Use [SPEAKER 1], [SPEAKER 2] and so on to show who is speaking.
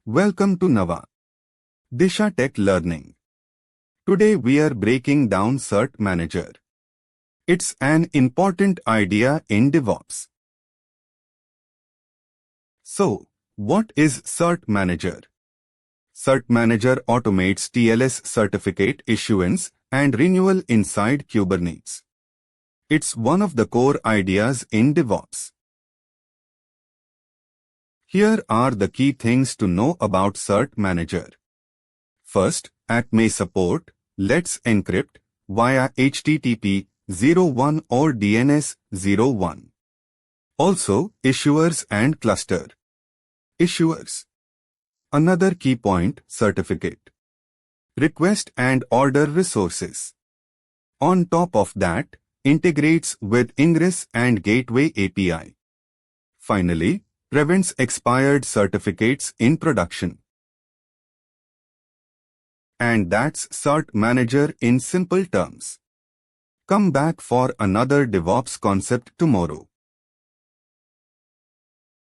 [SPEAKER 1] Welcome to Nava Disha Tech Learning. Today we are breaking down Cert Manager. It's an important idea in DevOps. So, what is Cert Manager? Cert Manager automates TLS certificate issuance and renewal inside Kubernetes. It's one of the core ideas in DevOps. Here are the key things to know about Cert Manager. First, ACME support lets encrypt via HTTP 01 or DNS 01. Also, issuers and cluster. Issuers. Another key point, certificate. Request and order resources. On top of that, integrates with Ingress and Gateway API. Finally, prevents expired certificates in production. And that's Cert Manager in simple terms. Come back for another DevOps concept tomorrow.